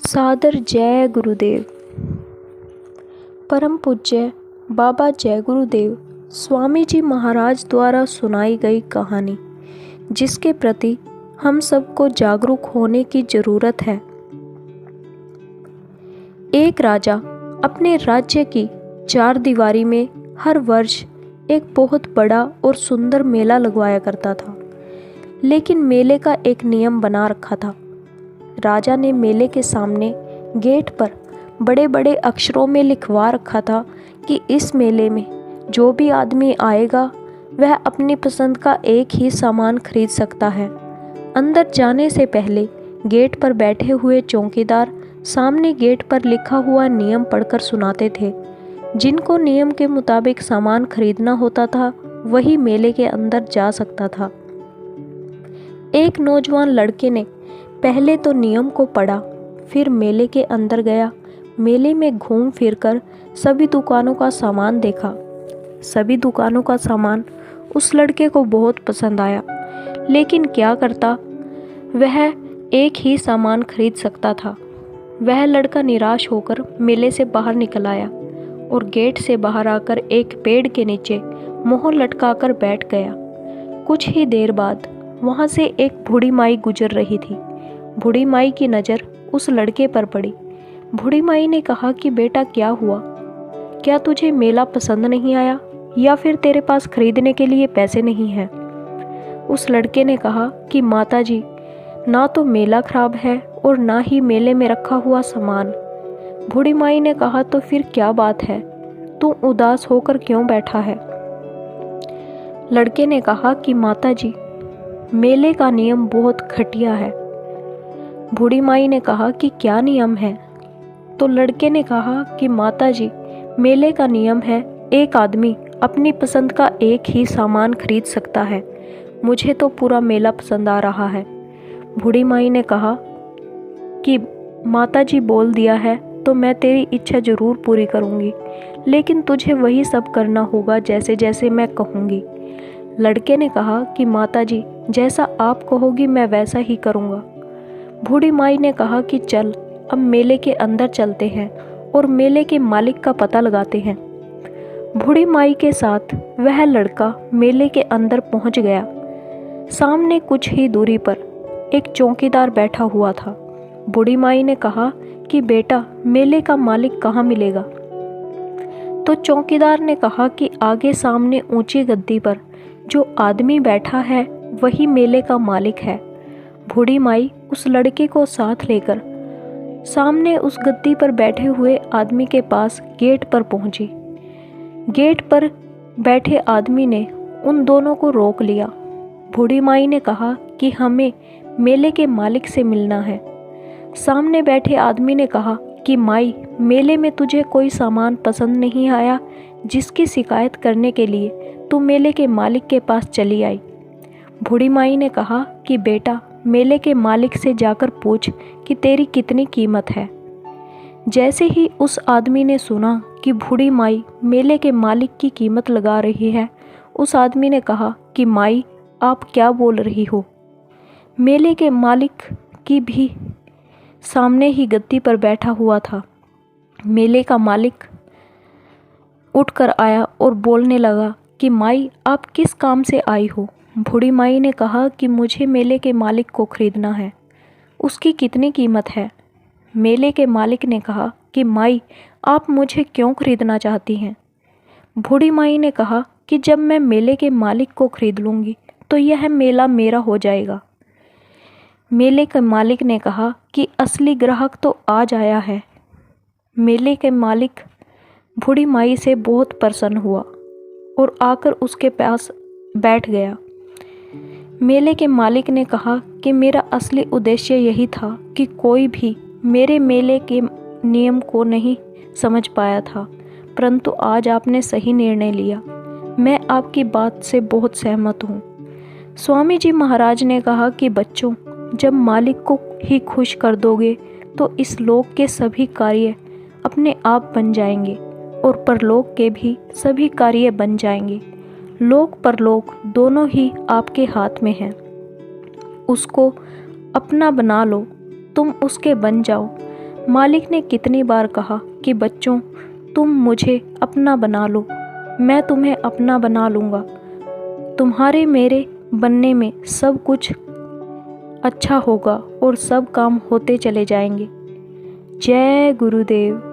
सादर जय गुरुदेव। परम पूज्य बाबा जय गुरुदेव स्वामी जी महाराज द्वारा सुनाई गई कहानी, जिसके प्रति हम सबको जागरूक होने की जरूरत है। एक राजा अपने राज्य की चार दीवारी में हर वर्ष एक बहुत बड़ा और सुंदर मेला लगवाया करता था, लेकिन मेले का एक नियम बना रखा था। राजा ने मेले के सामने गेट पर बड़े बड़े अक्षरों में लिखवा रखा था कि इस मेले में जो भी आदमी आएगा वह अपनी पसंद का एक ही सामान खरीद सकता है। अंदर जाने से पहले गेट पर बैठे हुए चौकीदार सामने गेट पर लिखा हुआ नियम पढ़कर सुनाते थे। जिनको नियम के मुताबिक सामान खरीदना होता था वही मेले के अंदर जा सकता था। एक नौजवान लड़के ने पहले तो नियम को पढ़ा, फिर मेले के अंदर गया। मेले में घूम फिरकर सभी दुकानों का सामान देखा। सभी दुकानों का सामान उस लड़के को बहुत पसंद आया, लेकिन क्या करता, वह एक ही सामान खरीद सकता था। वह लड़का निराश होकर मेले से बाहर निकल आया और गेट से बाहर आकर एक पेड़ के नीचे मोहर लटकाकर बैठ गया। कुछ ही देर बाद वहाँ से एक बूढ़ी माई गुजर रही थी। बूढ़ी माई की नज़र उस लड़के पर पड़ी। बूढ़ी माई ने कहा कि बेटा क्या हुआ, क्या तुझे मेला पसंद नहीं आया या फिर तेरे पास खरीदने के लिए पैसे नहीं हैं? उस लड़के ने कहा कि माताजी, ना तो मेला खराब है और ना ही मेले में रखा हुआ सामान। बूढ़ी माई ने कहा तो फिर क्या बात है, तू उदास होकर क्यों बैठा है? लड़के ने कहा कि माताजी, मेले का नियम बहुत घटिया है। बूढ़ी माई ने कहा कि क्या नियम है? तो लड़के ने कहा कि माताजी, मेले का नियम है एक आदमी अपनी पसंद का एक ही सामान खरीद सकता है। मुझे तो पूरा मेला पसंद आ रहा है। बूढ़ी माई ने कहा कि माताजी बोल दिया है तो मैं तेरी इच्छा ज़रूर पूरी करूँगी, लेकिन तुझे वही सब करना होगा जैसे जैसे मैं कहूँगी। लड़के ने कहा कि माताजी, जैसा आप कहोगी मैं वैसा ही करूँगा। बूढ़ी माई ने कहा कि चल अब मेले के अंदर चलते हैं और मेले के मालिक का पता लगाते हैं। बूढ़ी माई के साथ वह लड़का मेले के अंदर पहुंच गया। सामने कुछ ही दूरी पर एक चौकीदार बैठा हुआ था। बूढ़ी माई ने कहा कि बेटा, मेले का मालिक कहाँ मिलेगा? तो चौकीदार ने कहा कि आगे सामने ऊंची गद्दी पर जो आदमी बैठा है वही मेले का मालिक है। बूढ़ी माई उस लड़के को साथ लेकर सामने उस गद्दी पर बैठे हुए आदमी के पास गेट पर पहुंची। गेट पर बैठे आदमी ने उन दोनों को रोक लिया। बूढ़ी माई ने कहा कि हमें मेले के मालिक से मिलना है। सामने बैठे आदमी ने कहा कि माई, मेले में तुझे कोई सामान पसंद नहीं आया, जिसकी शिकायत करने के लिए तू मेले के मालिक के पास चली आई। बूढ़ी माई ने कहा कि बेटा, मेले के मालिक से जाकर पूछ कि तेरी कितनी कीमत है। जैसे ही उस आदमी ने सुना कि बूढ़ी माई मेले के मालिक की कीमत लगा रही है, उस आदमी ने कहा कि माई, आप क्या बोल रही हो? मेले के मालिक की भी सामने ही गद्दी पर बैठा हुआ था। मेले का मालिक उठकर आया और बोलने लगा कि माई, आप किस काम से आई हो? बूढ़ी माई ने कहा कि मुझे मेले के मालिक को खरीदना है। उसकी कितनी कीमत है? मेले के मालिक ने कहा कि माई, आप मुझे क्यों खरीदना चाहती हैं? बूढ़ी माई ने कहा कि जब मैं मेले के मालिक को खरीद लूँगी तो यह मेला मेरा हो जाएगा। मेले के मालिक ने कहा कि असली ग्राहक तो आज आया है। मेले के मालिक बूढ़ी माई से बहुत प्रसन्न हुआ और आकर उसके पास बैठ गया। मेले के मालिक ने कहा कि मेरा असली उद्देश्य यही था कि कोई भी मेरे मेले के नियम को नहीं समझ पाया था, परंतु आज आपने सही निर्णय लिया। मैं आपकी बात से बहुत सहमत हूँ। स्वामी जी महाराज ने कहा कि बच्चों, जब मालिक को ही खुश कर दोगे तो इस लोक के सभी कार्य अपने आप बन जाएंगे और परलोक के भी सभी कार्य बन जाएंगे। लोक परलोक दोनों ही आपके हाथ में हैं। उसको अपना बना लो, तुम उसके बन जाओ। मालिक ने कितनी बार कहा कि बच्चों, तुम मुझे अपना बना लो, मैं तुम्हें अपना बना लूँगा। तुम्हारे मेरे बनने में सब कुछ अच्छा होगा और सब काम होते चले जाएंगे। जय गुरुदेव।